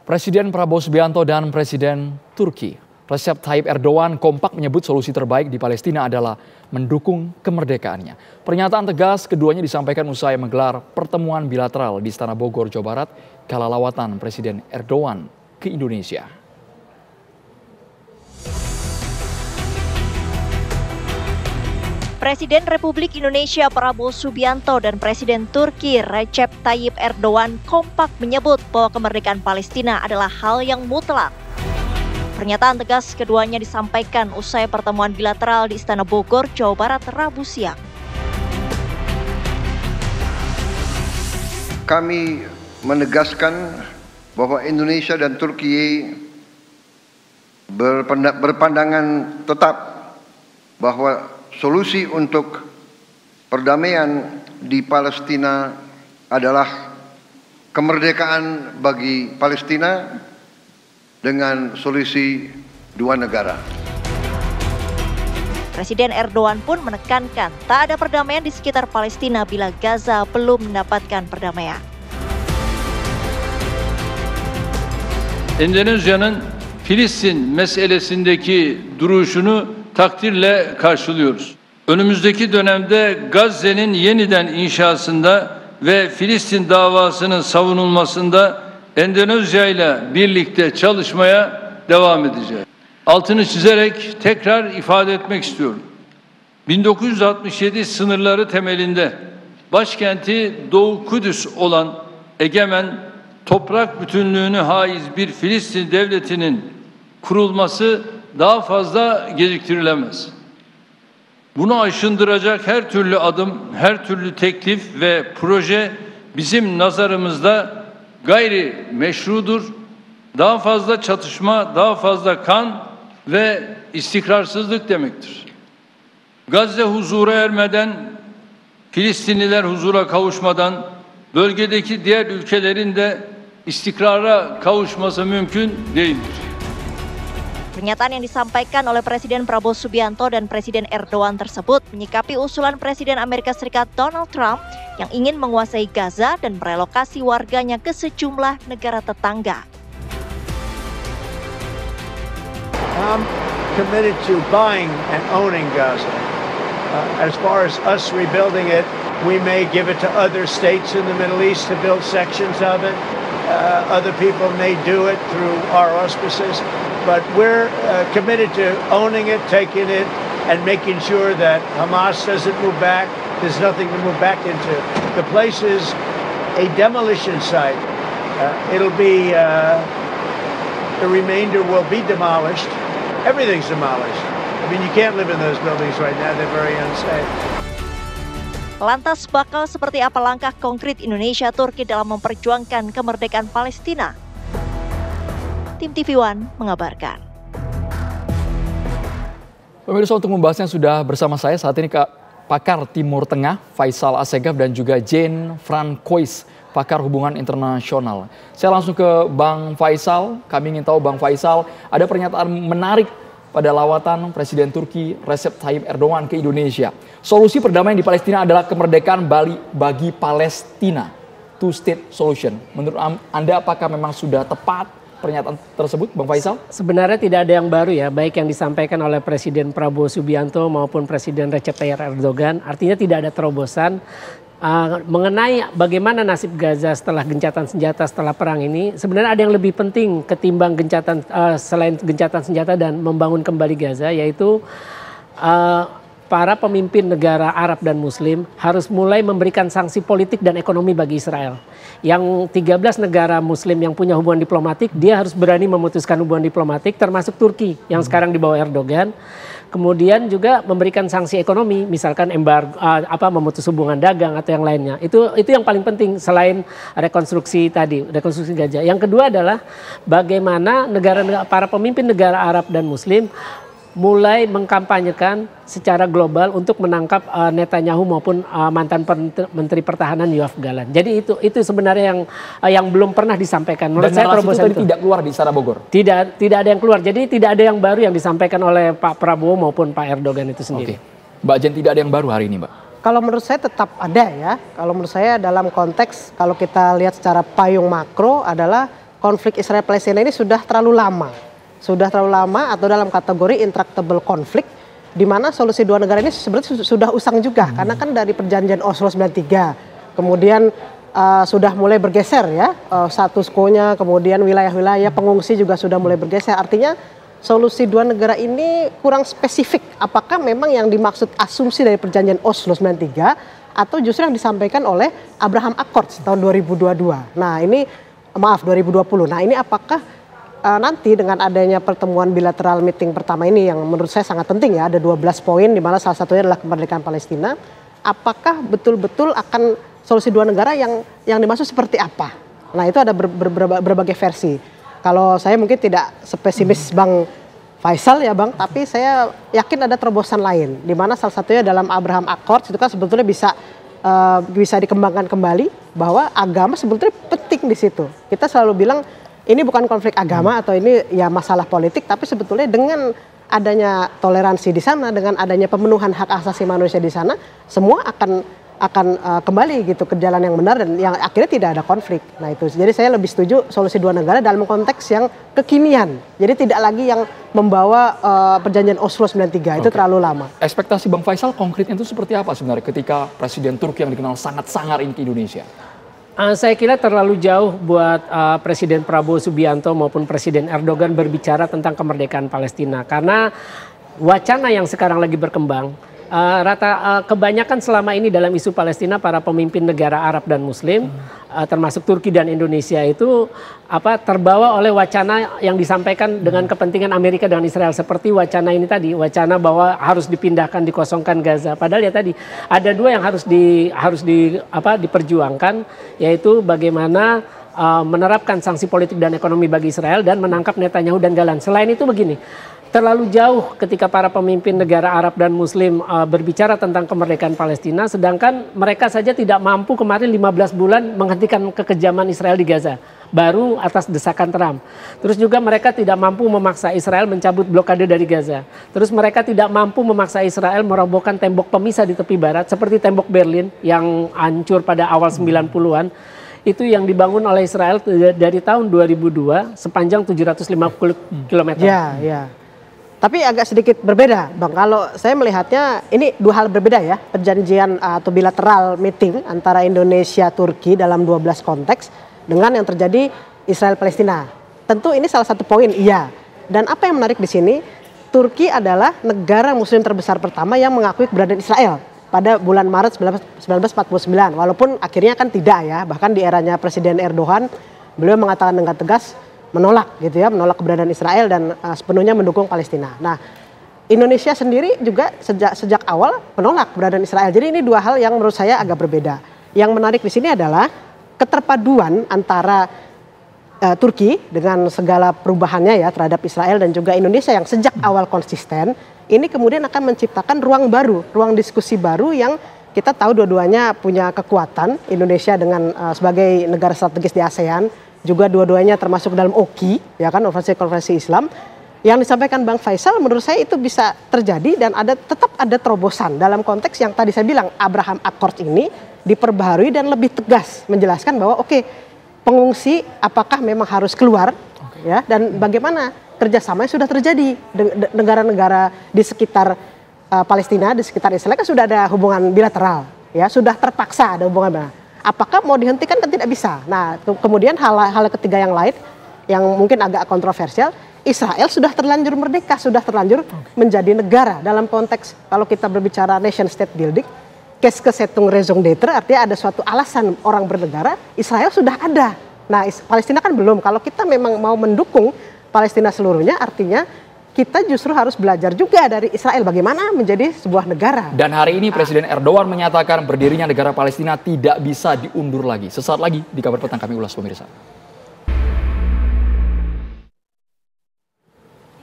Presiden Prabowo Subianto dan Presiden Turki Recep Tayyip Erdogan kompak menyebut solusi terbaik di Palestina adalah mendukung kemerdekaannya. Pernyataan tegas keduanya disampaikan usai menggelar pertemuan bilateral di Istana Bogor, Jawa Barat kala lawatan Presiden Erdogan ke Indonesia. Presiden Republik Indonesia Prabowo Subianto dan Presiden Turki Recep Tayyip Erdogan kompak menyebut bahwa kemerdekaan Palestina adalah hal yang mutlak. Pernyataan tegas keduanya disampaikan usai pertemuan bilateral di Istana Bogor, Jawa Barat, Rabu siang. Kami menegaskan bahwa Indonesia dan Turki berpandangan tetap bahwa solusi untuk perdamaian di Palestina adalah kemerdekaan bagi Palestina dengan solusi dua negara. Presiden Erdogan pun menekankan tak ada perdamaian di sekitar Palestina bila Gaza belum mendapatkan perdamaian. Endonezya'nın Filistin meselesindeki duruşunu takdirle karşılıyoruz. Önümüzdeki dönemde Gazze'nin yeniden inşasında ve Filistin davasının savunulmasında Endonezya ile birlikte çalışmaya devam edeceğiz. Altını çizerek tekrar ifade etmek istiyorum. 1967 sınırları temelinde başkenti Doğu Kudüs olan egemen toprak bütünlüğünü haiz bir Filistin devletinin kurulması daha fazla geciktirilemez. Bunu aşındıracak her türlü adım, her türlü teklif ve proje bizim nazarımızda gayri meşrudur. Daha fazla çatışma, daha fazla kan ve istikrarsızlık demektir. Gazze huzura ermeden, Filistinliler huzura kavuşmadan, bölgedeki diğer ülkelerin de istikrara kavuşması mümkün değildir. Pernyataan yang disampaikan oleh Presiden Prabowo Subianto dan Presiden Erdogan tersebut menyikapi usulan Presiden Amerika Serikat Donald Trump yang ingin menguasai Gaza dan merelokasi warganya ke sejumlah negara tetangga. I'm committed to buying and owning Gaza. As far as us rebuilding it, we may give it to other states in the Middle East to build sections of it. Other people may do it through our auspices. But we're committed to owning it, taking it, and making sure that Hamas doesn't move back. There's nothing to move back into. The place is a demolition site. It'll be, the remainder will be demolished. Everything's demolished. I mean, you can't live in those buildings right now. They're very unsafe. Lantas bakal seperti apa langkah konkret Indonesia-Turki dalam memperjuangkan kemerdekaan Palestina? Tim TV One mengabarkan. Pemirsa, untuk membahasnya sudah bersama saya saat ini pakar Timur Tengah Faisal Assegaf dan juga Jane Francois, pakar hubungan internasional. Saya langsung ke Bang Faisal. Kami ingin tahu Bang Faisal, ada pernyataan menarik pada lawatan Presiden Turki Recep Tayyip Erdogan ke Indonesia. Solusi perdamaian di Palestina adalah kemerdekaan bagi Palestina. Two-state solution. Menurut Anda apakah memang sudah tepat pernyataan tersebut, Bang Faisal? Sebenarnya tidak ada yang baru ya, baik yang disampaikan oleh Presiden Prabowo Subianto maupun Presiden Recep Tayyip Erdogan. Artinya tidak ada terobosan mengenai bagaimana nasib Gaza setelah gencatan senjata, setelah perang ini. Sebenarnya ada yang lebih penting ketimbang gencatan, selain gencatan senjata dan membangun kembali Gaza, yaitu para pemimpin negara Arab dan Muslim harus mulai memberikan sanksi politik dan ekonomi bagi Israel. Yang 13 negara Muslim yang punya hubungan diplomatik, dia harus berani memutuskan hubungan diplomatik, termasuk Turki yang sekarang di bawah Erdogan. Kemudian juga memberikan sanksi ekonomi, misalkan embargo, memutus hubungan dagang atau yang lainnya. Itu yang paling penting selain rekonstruksi tadi, rekonstruksi Gaza. Yang kedua adalah bagaimana para pemimpin negara Arab dan Muslim mulai mengkampanyekan secara global untuk menangkap Netanyahu maupun mantan Menteri Pertahanan Yoav Gallant. Jadi itu sebenarnya yang belum pernah disampaikan. Menurut saya terobosan itu tidak keluar di Istana Bogor. Tidak ada yang keluar. Jadi tidak ada yang baru yang disampaikan oleh Pak Prabowo maupun Pak Erdogan itu sendiri. Oke. Mbak Jen, tidak ada yang baru hari ini, Mbak? Kalau menurut saya tetap ada ya. Kalau menurut saya dalam konteks kalau kita lihat secara payung makro adalah konflik Israel-Palestina ini sudah terlalu lama. Sudah terlalu lama atau dalam kategori intractable konflik, di mana solusi dua negara ini sebenarnya sudah usang juga. Karena kan dari perjanjian Oslo 93, kemudian sudah mulai bergeser ya, status quo-nya, kemudian wilayah-wilayah pengungsi juga sudah mulai bergeser. Artinya solusi dua negara ini kurang spesifik. Apakah memang yang dimaksud asumsi dari perjanjian Oslo 93 atau justru yang disampaikan oleh Abraham Accords tahun 2022. Nah ini, maaf 2020. Nah ini apakah nanti dengan adanya pertemuan bilateral meeting pertama ini yang menurut saya sangat penting ya, ada 12 poin di mana salah satunya adalah kemerdekaan Palestina. Apakah betul-betul akan solusi dua negara yang dimaksud seperti apa? Nah itu ada berbagai versi. Kalau saya mungkin tidak sepesimis Bang Faisal ya Bang, tapi saya yakin ada terobosan lain. Di mana salah satunya dalam Abraham Accords itu kan sebetulnya bisa dikembangkan kembali bahwa agama sebetulnya penting di situ. Kita selalu bilang ini bukan konflik agama atau ini ya masalah politik, tapi sebetulnya dengan adanya toleransi di sana, dengan adanya pemenuhan hak asasi manusia di sana, semua akan kembali gitu ke jalan yang benar dan yang akhirnya tidak ada konflik. Nah itu, jadi saya lebih setuju solusi dua negara dalam konteks yang kekinian. Jadi tidak lagi yang membawa perjanjian Oslo 93, itu terlalu lama. Ekspektasi Bang Faisal konkretnya itu seperti apa sebenarnya ketika Presiden Turki yang dikenal sangat sangar ini ke Indonesia? Saya kira terlalu jauh buat Presiden Prabowo Subianto maupun Presiden Erdogan berbicara tentang kemerdekaan Palestina. Karena wacana yang sekarang lagi berkembang, kebanyakan selama ini dalam isu Palestina para pemimpin negara Arab dan Muslim, termasuk Turki dan Indonesia itu terbawa oleh wacana yang disampaikan dengan kepentingan Amerika dan Israel, seperti wacana ini tadi, wacana bahwa harus dipindahkan, dikosongkan Gaza. Padahal ya tadi ada dua yang harus diperjuangkan, yaitu bagaimana menerapkan sanksi politik dan ekonomi bagi Israel dan menangkap Netanyahu dan Galan. Selain itu begini, terlalu jauh ketika para pemimpin negara Arab dan Muslim berbicara tentang kemerdekaan Palestina, sedangkan mereka saja tidak mampu kemarin 15 bulan menghentikan kekejaman Israel di Gaza, baru atas desakan Trump. Terus juga mereka tidak mampu memaksa Israel mencabut blokade dari Gaza. Terus mereka tidak mampu memaksa Israel merobohkan tembok pemisah di tepi barat, seperti tembok Berlin yang hancur pada awal 90-an. Itu yang dibangun oleh Israel dari tahun 2002 sepanjang 750 km. Ya. Tapi agak sedikit berbeda Bang, kalau saya melihatnya ini dua hal berbeda ya, perjanjian atau bilateral meeting antara Indonesia Turki dalam 12 konteks dengan yang terjadi Israel Palestina. Tentu ini salah satu poin, iya. Dan apa yang menarik di sini, Turki adalah negara muslim terbesar pertama yang mengakui keberadaan Israel pada bulan Maret 1949, walaupun akhirnya kan tidak ya, bahkan di eranya Presiden Erdogan beliau mengatakan dengan tegas menolak gitu ya, menolak keberadaan Israel dan sepenuhnya mendukung Palestina. Nah, Indonesia sendiri juga sejak awal menolak keberadaan Israel. Jadi ini dua hal yang menurut saya agak berbeda. Yang menarik di sini adalah keterpaduan antara Turki dengan segala perubahannya ya terhadap Israel dan juga Indonesia yang sejak awal konsisten. Ini kemudian akan menciptakan ruang baru, ruang diskusi baru yang kita tahu dua-duanya punya kekuatan. Indonesia dengan sebagai negara strategis di ASEAN, juga dua-duanya termasuk dalam OKI, ya kan, Organisasi Konferensi Islam. Yang disampaikan Bang Faisal menurut saya itu bisa terjadi dan tetap ada terobosan dalam konteks yang tadi saya bilang Abraham Accords ini diperbaharui dan lebih tegas menjelaskan bahwa pengungsi apakah memang harus keluar ya, dan bagaimana kerjasama yang sudah terjadi negara-negara di sekitar Palestina, di sekitar Israel kan sudah ada hubungan bilateral ya, sudah terpaksa ada hubungan. Apakah mau dihentikan kan tidak bisa. Nah kemudian hal ketiga yang lain yang mungkin agak kontroversial, Israel sudah terlanjur merdeka, sudah terlanjur menjadi negara dalam konteks kalau kita berbicara nation state building, Keskesetung Raison d'être, artinya ada suatu alasan orang bernegara, Israel sudah ada. Nah Palestina kan belum. Kalau kita memang mau mendukung Palestina seluruhnya, artinya kita justru harus belajar juga dari Israel bagaimana menjadi sebuah negara. Dan hari ini Presiden Erdogan menyatakan berdirinya negara Palestina tidak bisa diundur lagi. Sesaat lagi di Kabar Petang kami ulas pemirsa.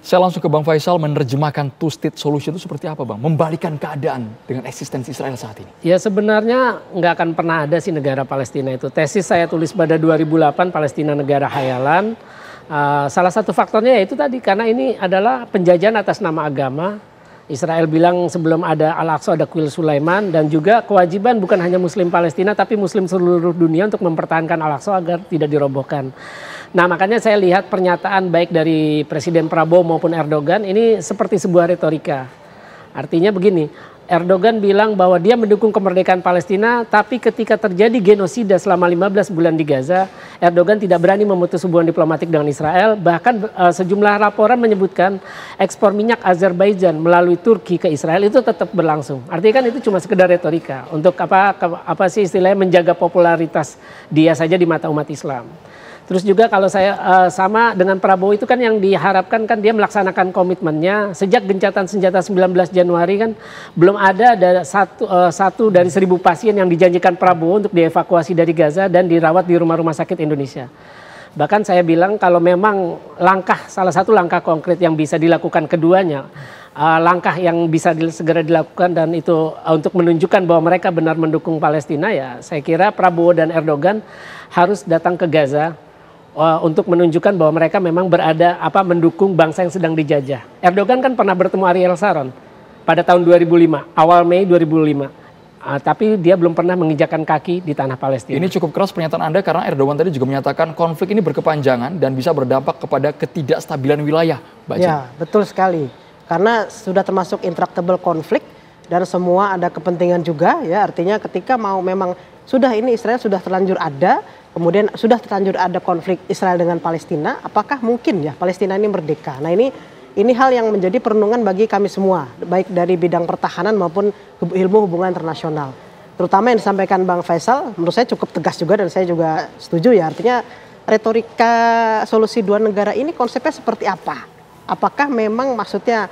Saya langsung ke Bang Faisal, menerjemahkan two-state solution itu seperti apa Bang? Membalikan keadaan dengan eksistensi Israel saat ini. Ya sebenarnya nggak akan pernah ada sih negara Palestina itu. Tesis saya tulis pada 2008, Palestina negara hayalan. Salah satu faktornya yaitu tadi karena ini adalah penjajahan atas nama agama Israel bilang sebelum ada Al-Aqsa ada kuil Sulaiman, dan juga kewajiban bukan hanya Muslim Palestina tapi Muslim seluruh dunia untuk mempertahankan Al-Aqsa agar tidak dirobohkan. Nah, makanya saya lihat pernyataan baik dari Presiden Prabowo maupun Erdogan ini seperti sebuah retorika. Artinya begini, Erdogan bilang bahwa dia mendukung kemerdekaan Palestina, tapi ketika terjadi genosida selama 15 bulan di Gaza, Erdogan tidak berani memutus hubungan diplomatik dengan Israel. Bahkan sejumlah laporan menyebutkan ekspor minyak Azerbaijan melalui Turki ke Israel itu tetap berlangsung. Artinya kan itu cuma sekedar retorika untuk apa sih istilahnya, menjaga popularitas dia saja di mata umat Islam. Terus juga kalau saya sama dengan Prabowo itu kan yang diharapkan kan dia melaksanakan komitmennya. Sejak gencatan senjata 19 Januari kan belum ada satu dari 1.000 pasien yang dijanjikan Prabowo untuk dievakuasi dari Gaza dan dirawat di rumah-rumah sakit Indonesia. Bahkan saya bilang kalau memang salah satu langkah konkret yang bisa dilakukan keduanya, langkah yang bisa segera dilakukan dan itu untuk menunjukkan bahwa mereka benar mendukung Palestina, ya saya kira Prabowo dan Erdogan harus datang ke Gaza untuk menunjukkan bahwa mereka memang mendukung bangsa yang sedang dijajah. Erdogan kan pernah bertemu Ariel Sharon pada tahun 2005, awal Mei 2005. Tapi dia belum pernah menginjakkan kaki di tanah Palestina. Ini cukup keras pernyataan Anda karena Erdogan tadi juga menyatakan konflik ini berkepanjangan dan bisa berdampak kepada ketidakstabilan wilayah. Ya, betul sekali. Karena sudah termasuk intractable konflik dan semua ada kepentingan juga, ya. Artinya ketika memang Israel sudah terlanjur ada, kemudian sudah terlanjur ada konflik Israel dengan Palestina, apakah mungkin ya Palestina ini merdeka? Nah, ini hal yang menjadi perenungan bagi kami semua, baik dari bidang pertahanan maupun ilmu hubungan internasional. Terutama yang disampaikan Bang Faisal, menurut saya cukup tegas juga dan saya juga setuju, ya. Artinya retorika solusi dua negara ini konsepnya seperti apa? Apakah memang maksudnya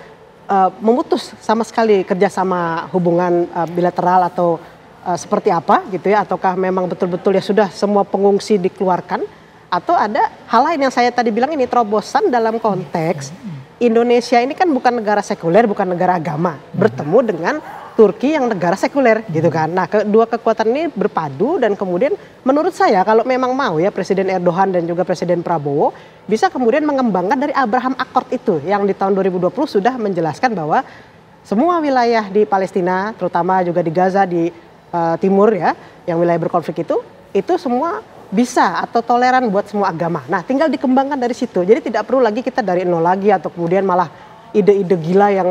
memutus sama sekali kerjasama hubungan bilateral atau seperti apa gitu ya, ataukah memang betul-betul ya sudah semua pengungsi dikeluarkan, atau ada hal lain yang saya tadi bilang ini terobosan dalam konteks Indonesia ini kan bukan negara sekuler, bukan negara agama, bertemu dengan Turki yang negara sekuler gitu kan. Nah, kedua kekuatan ini berpadu dan kemudian menurut saya kalau memang mau ya Presiden Erdogan dan juga Presiden Prabowo bisa kemudian mengembangkan dari Abraham Accord itu yang di tahun 2020 sudah menjelaskan bahwa semua wilayah di Palestina, terutama juga di Gaza, di timur ya, yang wilayah berkonflik itu semua bisa atau toleran buat semua agama. Nah, tinggal dikembangkan dari situ. Jadi tidak perlu lagi kita dari nol lagi atau kemudian malah ide-ide gila yang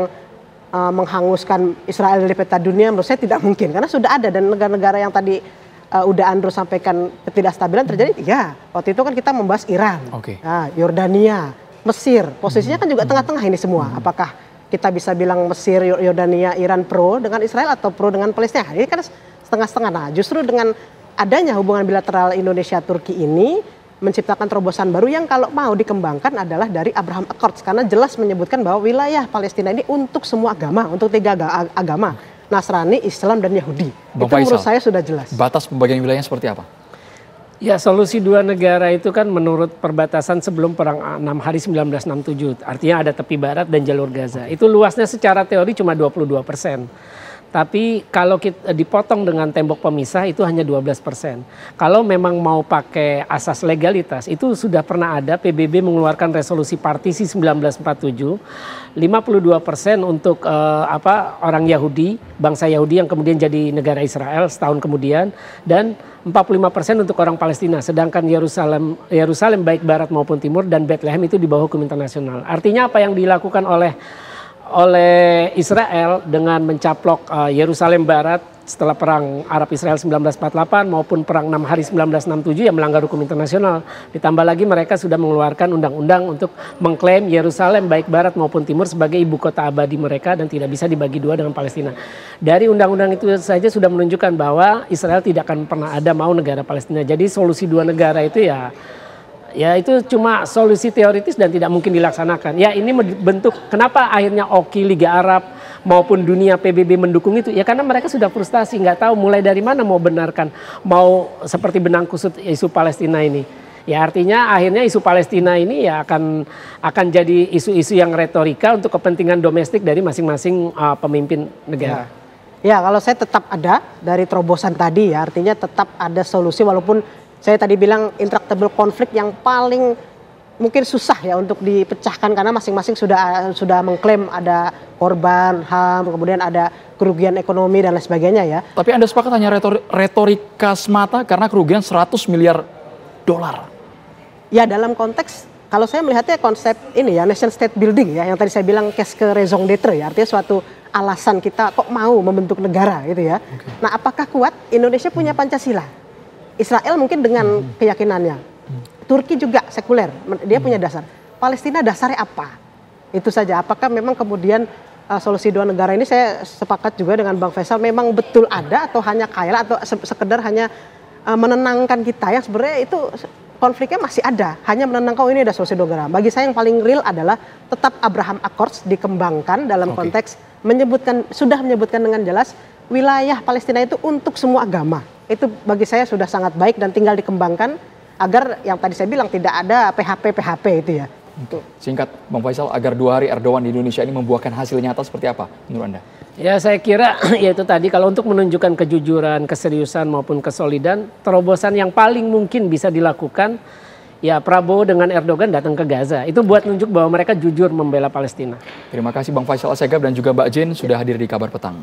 menghanguskan Israel dari peta dunia. Menurut saya tidak mungkin karena sudah ada, dan negara-negara yang tadi udah Andrew sampaikan ketidakstabilan terjadi. Ya, waktu itu kan kita membahas Iran, Yordania, Mesir. Posisinya kan juga tengah-tengah ini semua. Apakah kita bisa bilang Mesir, Yordania, Iran pro dengan Israel atau pro dengan Palestina? Ini kan setengah-setengah. Nah, justru dengan adanya hubungan bilateral Indonesia-Turki ini menciptakan terobosan baru yang kalau mau dikembangkan adalah dari Abraham Accords, karena jelas menyebutkan bahwa wilayah Palestina ini untuk semua agama, untuk 3 agama, Nasrani, Islam, dan Yahudi. Itu menurut saya sudah jelas. Batas pembagian wilayahnya seperti apa? Ya, solusi dua negara itu kan menurut perbatasan sebelum perang 6 hari 1967. Artinya ada tepi barat dan jalur Gaza. Itu luasnya secara teori cuma 22%. Tapi kalau kita dipotong dengan tembok pemisah itu hanya 12%. Kalau memang mau pakai asas legalitas, itu sudah pernah ada PBB mengeluarkan resolusi partisi 1947, 52% untuk orang Yahudi, bangsa Yahudi yang kemudian jadi negara Israel setahun kemudian, dan 45% untuk orang Palestina. Sedangkan Yerusalem baik barat maupun timur dan Bethlehem itu di bawah hukum internasional. Artinya apa yang dilakukan oleh Israel dengan mencaplok Yerusalem Barat setelah perang Arab Israel 1948 maupun perang 6 hari 1967 yang melanggar hukum internasional. Ditambah lagi mereka sudah mengeluarkan undang-undang untuk mengklaim Yerusalem baik Barat maupun Timur sebagai ibu kota abadi mereka dan tidak bisa dibagi dua dengan Palestina. Dari undang-undang itu saja sudah menunjukkan bahwa Israel tidak akan pernah ada mau negara Palestina. Jadi solusi dua negara itu ya itu cuma solusi teoritis dan tidak mungkin dilaksanakan. Ya, ini bentuk kenapa akhirnya OKI, Liga Arab maupun dunia PBB mendukung itu. Ya karena mereka sudah frustasi, nggak tahu mulai dari mana mau benarkan, mau seperti benang kusut isu Palestina ini. Ya artinya akhirnya isu Palestina ini ya akan jadi isu-isu yang retorika untuk kepentingan domestik dari masing-masing pemimpin negara. Ya, kalau saya tetap ada dari terobosan tadi, ya artinya tetap ada solusi walaupun saya tadi bilang intractable konflik yang paling mungkin susah ya untuk dipecahkan karena masing-masing sudah mengklaim ada korban HAM, kemudian ada kerugian ekonomi dan lain sebagainya ya. Tapi Anda sepakat hanya retorika semata karena kerugian 100 miliar dolar. Ya dalam konteks, kalau saya melihatnya konsep ini ya, nation state building ya, yang tadi saya bilang cash ke raison d'être ya, artinya suatu alasan kita kok mau membentuk negara gitu ya. Nah apakah kuat? Indonesia punya Pancasila, Israel mungkin dengan keyakinannya, Turki juga sekuler, dia punya dasar. Palestina dasarnya apa? Itu saja. Apakah memang kemudian solusi dua negara ini, saya sepakat juga dengan Bang Faisal, memang betul ada atau hanya khayal atau sekedar hanya menenangkan kita yang sebenarnya itu konfliknya masih ada, hanya menenangkan ini ada solusi dua negara. Bagi saya yang paling real adalah tetap Abraham Accords dikembangkan dalam konteks sudah menyebutkan dengan jelas wilayah Palestina itu untuk semua agama. Itu bagi saya sudah sangat baik dan tinggal dikembangkan agar yang tadi saya bilang tidak ada PHP itu ya. Singkat Bang Faisal, agar 2 hari Erdogan di Indonesia ini membuahkan hasil nyata seperti apa menurut Anda? Ya saya kira yaitu tadi kalau untuk menunjukkan kejujuran, keseriusan maupun kesolidan, terobosan yang paling mungkin bisa dilakukan ya Prabowo dengan Erdogan datang ke Gaza. Itu buat nunjuk bahwa mereka jujur membela Palestina. Terima kasih Bang Faisal Assegaf dan juga Mbak Jane sudah hadir di Kabar Petang.